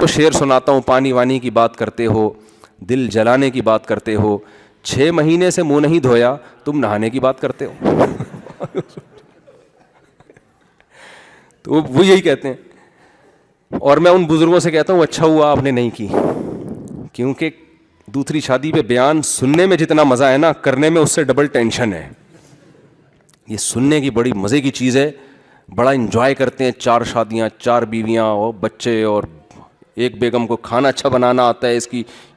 تو شعر سناتا ہوں, پانی وانی کی بات کرتے ہو, دل جلانے کی بات کرتے ہو, 6 مہینے سے منہ نہیں دھویا, تم نہانے کی بات کرتے ہو. تو وہ یہی کہتے ہیں. اور میں ان بزرگوں سے کہتا ہوں اچھا ہوا آپ نے نہیں کی, کیونکہ دوسری شادی پہ بیان سننے میں جتنا مزہ ہے نا, کرنے میں اس سے ڈبل ٹینشن ہے. یہ سننے کی بڑی مزے کی چیز ہے, بڑا انجوائے کرتے ہیں. 4 شادیاں, 4 بیویاں اور بچے, اور ایک بیگم کو کھانا اچھا بنانا آتا ہے,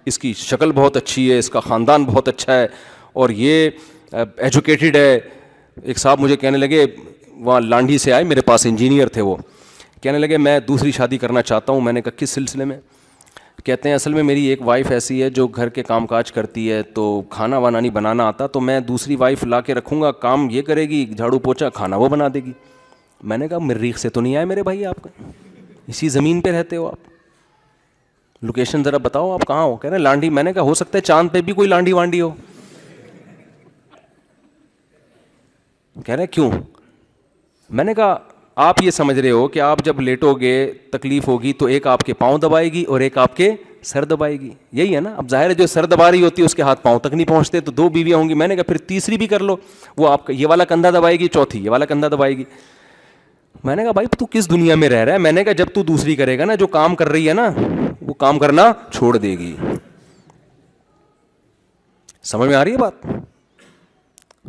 اس کی شکل بہت اچھی ہے, اس کا خاندان بہت اچھا ہے, اور یہ ایجوکیٹڈ ہے. ایک صاحب مجھے کہنے لگے, وہاں لانڈھی سے آئے میرے پاس, انجینئر تھے وہ, کہنے لگے میں دوسری شادی کرنا چاہتا ہوں. میں نے کہا کس سلسلے میں؟ کہتے ہیں اصل میں میری ایک وائف ایسی ہے جو گھر کے کام کاج کرتی ہے, تو کھانا وانا نہیں بنانا آتا, تو میں دوسری وائف لا کے رکھوں گا, کام یہ کرے گی, جھاڑو پوچھا, کھانا وہ بنا دے گی. میں نے کہا مریخ سے تو نہیں آئے میرے بھائی آپ کا, اسی زمین پہ رہتے ہو آپ, لوکیشن ذرا بتاؤ آپ کہاں ہو. کہہ رہے ہیں لانڈھی. میں نے کہا ہو سکتا ہے چاند پہ بھی کوئی لانڈھی وانڈی ہو. کہہ رہے کیوں؟ میں نے کہا آپ یہ سمجھ رہے ہو کہ آپ جب لیٹو گے تکلیف ہوگی تو ایک آپ کے پاؤں دبائے گی اور ایک آپ کے سر دبائے گی, یہی ہے نا. اب ظاہر ہے جو سر دبا رہی ہوتی ہے اس کے ہاتھ پاؤں تک نہیں پہنچتے, تو 2 بیویاں ہوں گی. میں نے کہا پھر تیسری بھی کر لو, وہ آپ کا یہ والا کندھا دبائے گی, چوتھی یہ والا کندھا دبائے گی. میں نے کہا بھائی تو کس دنیا میں رہ رہا ہے؟ میں نے کہا جب تو دوسری کرے گا نا, جو کام کر رہی ہے نا وہ کام کرنا چھوڑ دے گی. سمجھ میں آ رہی ہے بات؟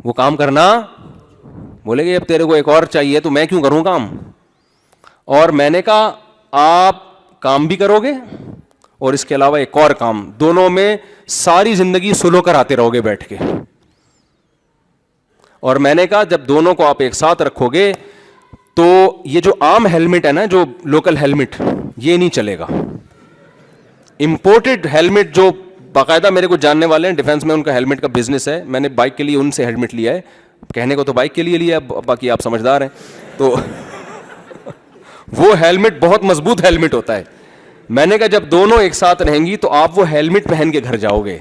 وہ کام کرنا بولے گی اب تیرے کو ایک اور چاہیے تو میں کیوں کروں کام. اور میں نے کہا آپ کام بھی کرو گے اور اس کے علاوہ ایک اور کام, دونوں میں ساری زندگی سلو کر آتے رہو گے بیٹھ کے. اور میں نے کہا جب دونوں کو آپ ایک ساتھ رکھو گے تو یہ جو عام ہیلمٹ ہے نا, جو لوکل ہیلمٹ, یہ نہیں چلے گا. امپورٹڈ ہیلمٹ جو باقاعدہ میرے کو جاننے والے ہیں ڈیفینس میں, ان کا ہیلمٹ کا بزنس ہے. میں نے بائک کے لیے ان سے ہیلمٹ لیا ہے, کہنے کو تو بائک کے لیے لیا ہے, باقی آپ سمجھدار ہیں. تو وہ ہیلمٹ بہت مضبوط ہیلمٹ ہوتا ہے. میں نے کہا جب دونوں ایک ساتھ رہیں گی تو آپ وہ ہیلمٹ پہن کے گھر جاؤ گے.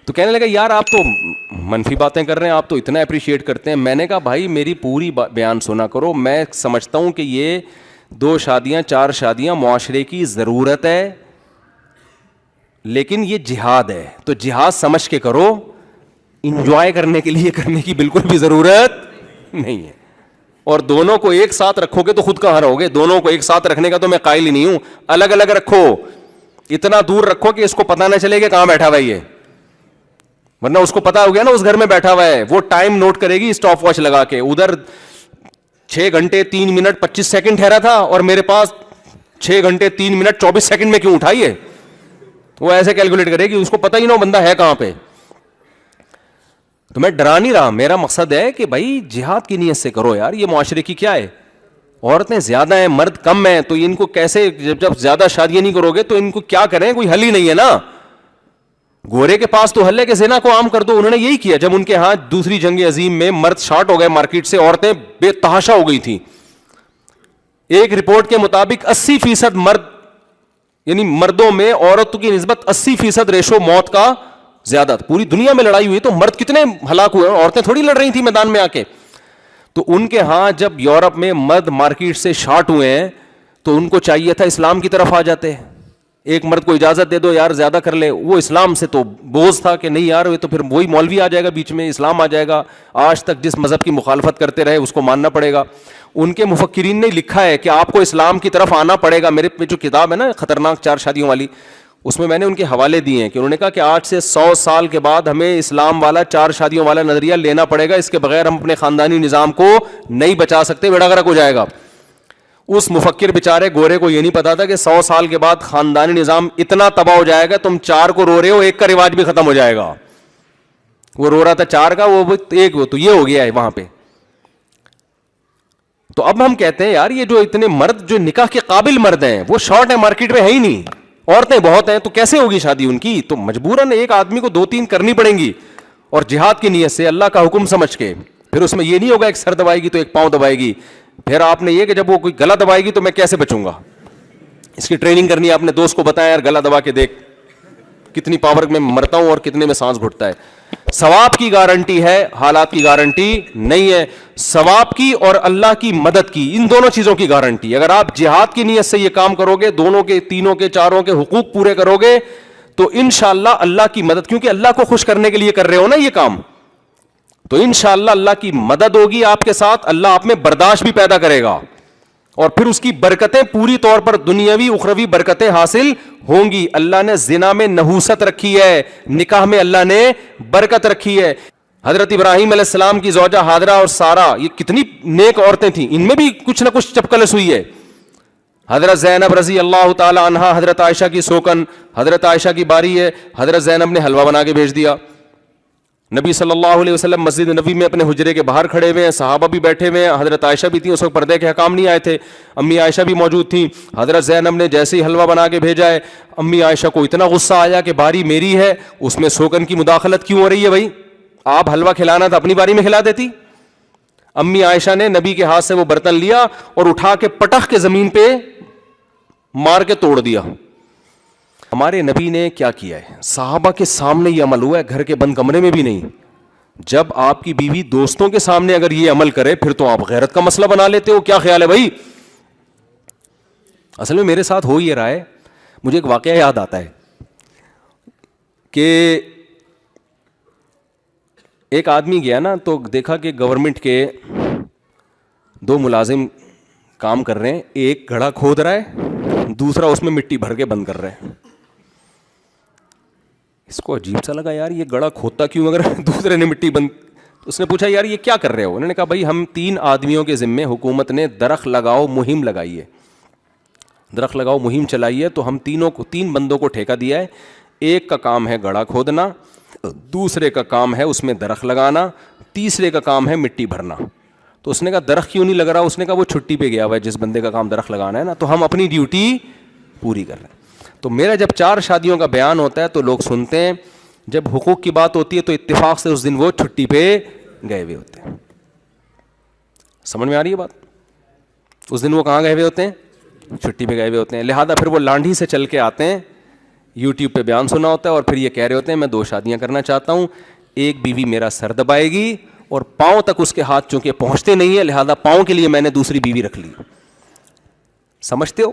تو کہنے لگا یار آپ تو منفی باتیں کر رہے ہیں, آپ تو اتنا اپریشیٹ کرتے ہیں. میں نے کہا بھائی میری پوری بیان سنا کرو. میں سمجھتا ہوں کہ یہ 2 شادیاں 4 شادیاں معاشرے کی ضرورت ہے, لیکن یہ جہاد ہے, تو جہاد سمجھ کے کرو, انجوائے کرنے کے لیے کرنے کی بالکل بھی ضرورت نہیں ہے. اور دونوں کو ایک ساتھ رکھو گے تو خود کہاں رہو گے. دونوں کو ایک ساتھ رکھنے کا تو میں قائل ہی نہیں ہوں. الگ الگ رکھو, اتنا دور رکھو کہ اس کو پتہ نہ چلے کہ کہاں بیٹھا ہوا ہے, ورنہ اس کو پتا ہو گیا نا اس گھر میں بیٹھا ہوا ہے. وہ ٹائم نوٹ کرے گی اسٹاپ واچ لگا کے, ادھر 6 گھنٹے 3 منٹ 25 سیکنڈ ٹھہرا تھا اور میرے پاس 6 گھنٹے 3 منٹ 24 سیکنڈ میں کیوں اٹھائی ہے. وہ ایسے کیلکولیٹ کرے گی, اس کو پتہ ہی نہ بندہ ہے کہاں پہ. تو میں ڈرا نہیں رہا, میرا مقصد ہے کہ بھائی جہاد کی نیت سے کرو یار. یہ معاشرے کی کیا ہے, عورتیں زیادہ ہیں مرد کم ہیں, تو ان کو کیسے, جب زیادہ شادیاں نہیں کرو گے تو ان کو کیا کریں, کوئی حل ہی نہیں ہے نا. گورے کے پاس تو حل ہے کہ زنا کو عام کر دو. انہوں نے یہی کیا جب ان کے ہاں دوسری جنگ عظیم میں مرد شارٹ ہو گئے مارکیٹ سے, عورتیں بے تحاشا ہو گئی تھیں. ایک رپورٹ کے مطابق 80% مرد, یعنی مردوں میں عورتوں کی نسبت 80% ریشو موت کا زیادہ. پوری دنیا میں لڑائی ہوئی تو مرد کتنے ہلاک ہوئے, عورتیں تھوڑی لڑ رہی تھیں میدان میں آ کے. تو ان کے ہاں جب یورپ میں مرد مارکیٹ سے شارٹ ہوئے ہیں تو ان کو چاہیے تھا اسلام کی طرف آ جاتے. ایک مرد کو اجازت دے دو یار زیادہ کر لے, وہ اسلام سے تو بوجھ تھا کہ نہیں یار یہ تو پھر وہی مولوی آ جائے گا بیچ میں, اسلام آ جائے گا, آج تک جس مذہب کی مخالفت کرتے رہے اس کو ماننا پڑے گا. ان کے مفکرین نے لکھا ہے کہ آپ کو اسلام کی طرف آنا پڑے گا. میرے جو کتاب ہے نا خطرناک 4 شادیوں والی, اس میں نے ان کے حوالے دیے ہیں کہ انہوں نے کہا کہ آج سے 100 سال کے بعد ہمیں اسلام والا 4 شادیوں والا نظریہ لینا پڑے گا, اس کے بغیر ہم اپنے خاندانی نظام کو نہیں بچا سکتے, بیڑا غرق ہو جائے گا. اس مفکر بیچارے گورے کو یہ نہیں پتا تھا کہ 100 سال کے بعد خاندانی نظام اتنا تباہ ہو جائے گا, تم 4 کو رو رہے ہو, ایک کا رواج بھی ختم ہو جائے گا. وہ رو رہا تھا 4 کا, وہ ایک, وہ تو یہ ہو گیا ہے وہاں پہ. تو اب ہم کہتے ہیں یار یہ جو اتنے مرد جو نکاح کے قابل مرد ہیں وہ شارٹ ہیں, مارکیٹ میں ہے ہی نہیں, عورتیں بہت ہیں, تو کیسے ہوگی شادی ان کی. تو مجبوراً ایک آدمی کو 2-3 کرنی پڑیں گی, اور جہاد کی نیت سے اللہ کا حکم سمجھ کے. پھر اس میں یہ نہیں ہوگا ایک سر دبائے گی تو ایک پاؤں دبائے گی. پھر آپ نے یہ کہ جب وہ کوئی گلا دبائے گی تو میں کیسے بچوں گا, اس کی ٹریننگ کرنی ہے. آپ نے دوست کو بتایا یار گلا دبا کے دیکھ کتنی پاور میں مرتا ہوں اور کتنے میں سانس گھٹتا ہے. ثواب کی گارنٹی ہے, حالات کی گارنٹی نہیں ہے. ثواب کی اور اللہ کی مدد کی, ان دونوں چیزوں کی گارنٹی. اگر آپ جہاد کی نیت سے یہ کام کرو گے, دونوں کے, تینوں کے, چاروں کے حقوق پورے کرو گے, تو انشاءاللہ اللہ کی مدد, کیونکہ اللہ کو خوش کرنے کے لیے کر رہے ہو نا یہ کام, تو انشاءاللہ اللہ کی مدد ہوگی آپ کے ساتھ. اللہ آپ میں برداشت بھی پیدا کرے گا, اور پھر اس کی برکتیں پوری طور پر دنیاوی اخروی برکتیں حاصل ہوں گی. اللہ نے زنا میں نحوست رکھی ہے, نکاح میں اللہ نے برکت رکھی ہے. حضرت ابراہیم علیہ السلام کی زوجہ ہاجرہ اور سارہ, یہ کتنی نیک عورتیں تھیں, ان میں بھی کچھ نہ کچھ چپکلس ہوئی ہے. حضرت زینب رضی اللہ تعالی عنہ, حضرت عائشہ کی سوکن, حضرت عائشہ کی باری ہے, حضرت زینب نے حلوہ بنا کے بھیج دیا. نبی صلی اللہ علیہ وسلم مسجد نبی میں اپنے حجرے کے باہر کھڑے ہوئے ہیں, صحابہ بھی بیٹھے ہوئے ہیں, حضرت عائشہ بھی تھیں, اس وقت پردے کے حکام نہیں آئے تھے, امی عائشہ بھی موجود تھیں. حضرت زینب نے جیسے ہی حلوہ بنا کے بھیجا ہے, امی عائشہ کو اتنا غصہ آیا کہ باری میری ہے, اس میں سوکن کی مداخلت کیوں ہو رہی ہے بھائی, آپ حلوہ کھلانا تھا اپنی باری میں کھلا دیتی. امی عائشہ نے نبی کے ہاتھ سے وہ برتن لیا اور اٹھا کے پٹخ کے زمین پہ مار کے توڑ دیا. ہمارے نبی نے کیا کیا ہے, صحابہ کے سامنے یہ عمل ہوا ہے, گھر کے بند کمرے میں بھی نہیں. جب آپ کی بیوی دوستوں کے سامنے اگر یہ عمل کرے, پھر تو آپ غیرت کا مسئلہ بنا لیتے ہو. کیا خیال ہے بھائی؟ اصل میں میرے ساتھ ہو یہ رہا ہے, مجھے ایک واقعہ یاد آتا ہے کہ ایک آدمی گیا نا, تو دیکھا کہ گورنمنٹ کے 2 ملازم کام کر رہے ہیں, ایک گڑھا کھود رہا ہے, دوسرا اس میں مٹی بھر کے بند کر رہا ہے. اس کو عجیب سا لگا, یار یہ گڑھا کھودتا کیوں اگر دوسرے نے مٹی بند. اس نے پوچھا یار یہ کیا کر رہے ہو؟ انہوں نے کہا بھائی ہم 3 آدمیوں کے ذمے حکومت نے درخت لگاؤ مہم لگائی ہے, درخت لگاؤ مہم چلائی ہے, تو ہم 3 بندوں کو ٹھیکہ دیا ہے. ایک کا کام ہے گڑھا کھودنا, دوسرے کا کام ہے اس میں درخت لگانا, تیسرے کا کام ہے مٹی بھرنا. تو اس نے کہا درخت کیوں نہیں لگ رہا؟ اس نے کہا وہ چھٹی پہ گیا ہوا ہے جس بندے کا کام درخت لگانا ہے نا, تو ہم اپنی ڈیوٹی پوری کر رہے ہیں. تو میرا جب 4 شادیوں کا بیان ہوتا ہے تو لوگ سنتے ہیں, جب حقوق کی بات ہوتی ہے تو اتفاق سے اس دن وہ چھٹی پہ گئے ہوئے ہوتے ہیں. سمجھ میں آ رہی ہے بات؟ اس دن وہ کہاں گئے ہوئے ہوتے ہیں؟ چھٹی پہ گئے ہوئے ہوتے ہیں. لہٰذا پھر وہ لانڈھی سے چل کے آتے ہیں, یوٹیوب پہ بیان سنا ہوتا ہے, اور پھر یہ کہہ رہے ہوتے ہیں میں 2 شادیاں کرنا چاہتا ہوں, ایک بیوی میرا سر دبائے گی اور پاؤں تک اس کے ہاتھ چونکہ پہنچتے نہیں ہیں, لہٰذا پاؤں کے لیے میں نے دوسری بیوی رکھ لی. سمجھتے ہو؟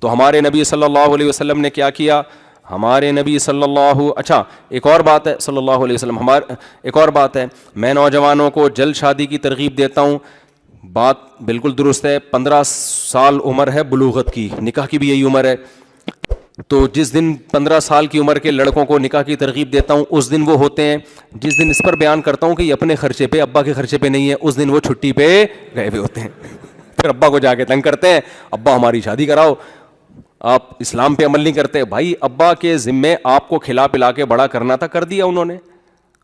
تو ہمارے نبی صلی اللہ علیہ وسلم نے کیا کیا؟ ہمارے نبی صلی اللہ, اچھا ایک اور بات ہے, صلی اللہ علیہ وسلم ایک اور بات ہے, میں نوجوانوں کو جلد شادی کی ترغیب دیتا ہوں. بات بالکل درست ہے, 15 سال عمر ہے بلوغت کی, نکاح کی بھی یہی عمر ہے. تو جس دن 15 سال کی عمر کے لڑکوں کو نکاح کی ترغیب دیتا ہوں, اس دن وہ ہوتے ہیں, جس دن اس پر بیان کرتا ہوں کہ یہ اپنے خرچے پہ, ابا کے خرچے پہ نہیں ہے, اس دن وہ چھٹی پہ گئے ہوئے ہوتے ہیں. پھر ابا کو جا کے تنگ کرتے ہیں, ابا ہماری شادی کراؤ, آپ اسلام پہ عمل نہیں کرتے. بھائی ابا کے ذمے آپ کو کھلا پلا کے بڑا کرنا تھا, کر دیا انہوں نے.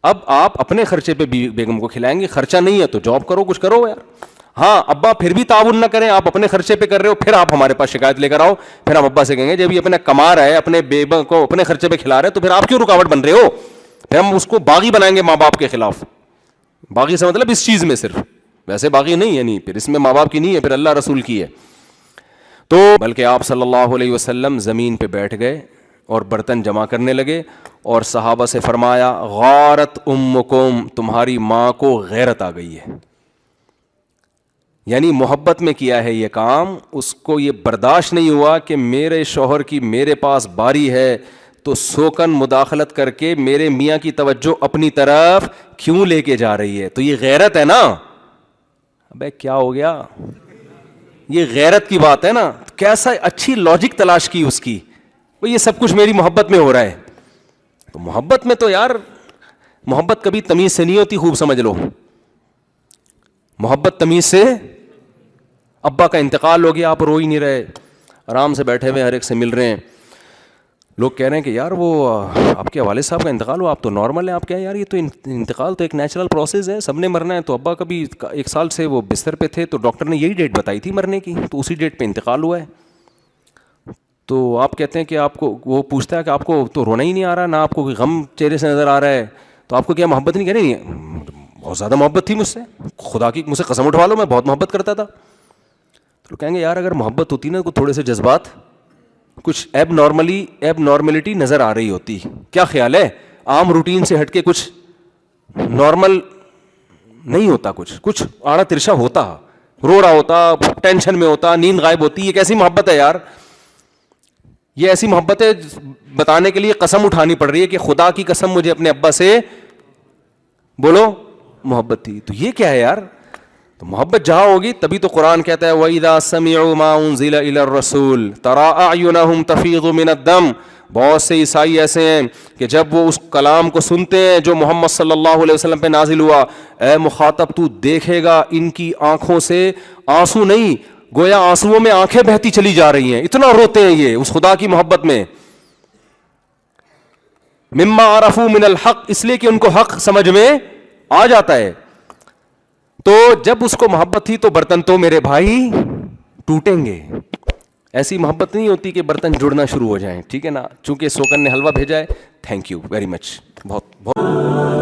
اب آپ اپنے خرچے پہ بیگم کو کھلائیں گے, خرچہ نہیں ہے تو جاب کرو, کچھ کرو یار. ہاں ابا پھر بھی تعاون نہ کریں, آپ اپنے خرچے پہ کر رہے ہو, پھر آپ ہمارے پاس شکایت لے کر آؤ, پھر ہم ابا سے کہیں گے جب یہ اپنا کما رہا ہے, اپنے بیگم کو اپنے خرچے پہ کھلا رہے ہیں, تو پھر آپ کیوں رکاوٹ بن رہے ہو؟ پھر ہم اس کو باغی بنائیں گے ماں باپ کے خلاف. باغی سے مطلب اس چیز میں صرف, ویسے باغی نہیں ہے, نہیں پھر اس میں ماں باپ کی نہیں ہے, پھر اللہ رسول کی ہے. تو بلکہ آپ صلی اللہ علیہ وسلم زمین پہ بیٹھ گئے اور برتن جمع کرنے لگے, اور صحابہ سے فرمایا غارت امکم, تمہاری ماں کو غیرت آ گئی ہے. یعنی محبت میں کیا ہے یہ کام, اس کو یہ برداشت نہیں ہوا کہ میرے شوہر کی میرے پاس باری ہے تو سوکن مداخلت کر کے میرے میاں کی توجہ اپنی طرف کیوں لے کے جا رہی ہے. تو یہ غیرت ہے نا. ابے کیا ہو گیا, یہ غیرت کی بات ہے نا. کیسا اچھی لاجک تلاش کی اس کی, یہ سب کچھ میری محبت میں ہو رہا ہے. تو محبت میں تو یار, محبت کبھی تمیز سے نہیں ہوتی, خوب سمجھ لو. محبت تمیز سے, ابا کا انتقال ہو گیا, آپ رو ہی نہیں رہے, آرام سے بیٹھے ہوئے ہر ایک سے مل رہے ہیں. لوگ کہہ رہے ہیں کہ یار وہ آپ کے والد صاحب کا انتقال ہوا, آپ تو نارمل ہیں. آپ کہیں یار یہ تو انتقال تو ایک نیچرل پروسیس ہے, سب نے مرنا ہے. تو ابا کبھی 1 سال سے وہ بستر پہ تھے, تو ڈاکٹر نے یہی ڈیٹ بتائی تھی مرنے کی, تو اسی ڈیٹ پہ انتقال ہوا ہے. تو آپ کہتے ہیں کہ آپ کو, وہ پوچھتا ہے کہ آپ کو تو رونا ہی نہیں آ رہا, نہ آپ کو کوئی غم چہرے سے نظر آ رہا ہے, تو آپ کو کیا محبت نہیں؟ کہہ رہے نہیں, بہت زیادہ محبت تھی مجھ سے, خدا کی مجھ سے قسم اٹھوا لو, میں بہت محبت کرتا تھا. تو کہیں گے یار اگر محبت ہوتی نا, تو تھوڑے سے جذبات, کچھ ایب نارملٹی نظر آ رہی ہوتی. کیا خیال ہے؟ عام روٹین سے ہٹ کے کچھ نارمل نہیں ہوتا, کچھ آڑا ترشا ہوتا, رو رہا ہوتا, ٹینشن میں ہوتا, نیند غائب ہوتی. یہ کیسی محبت ہے یار؟ یہ ایسی محبت ہے بتانے کے لیے قسم اٹھانی پڑ رہی ہے کہ خدا کی قسم مجھے اپنے ابا سے بولو محبت تھی. تو یہ کیا ہے یار؟ تو محبت جہاں ہوگی تبھی تو قرآن کہتا ہے وَإِذَا سَمِعُوا مَا أُنزِلَ إِلَى الرَّسُولِ تَرَىٰ أَعْيُنَهُمْ تَفِيضُ مِنَ الدَّمْعِ. بہت سے عیسائی ایسے ہیں کہ جب وہ اس کلام کو سنتے ہیں جو محمد صلی اللہ علیہ وسلم پہ نازل ہوا, اے مخاطب تو دیکھے گا ان کی آنکھوں سے آنسو نہیں, گویا آنسوؤں میں آنکھیں بہتی چلی جا رہی ہیں, اتنا روتے ہیں یہ اس خدا کی محبت میں. مما عرفوا من الحق, اس لیے کہ ان کو حق سمجھ میں آ جاتا ہے. تو جب اس کو محبت تھی تو برتن تو میرے بھائی ٹوٹیں گے. ایسی محبت نہیں ہوتی کہ برتن جڑنا شروع ہو جائیں, ٹھیک ہے نا. چونکہ سوکن نے حلوہ بھیجا ہے, تھینک یو ویری مچ, بہت بہت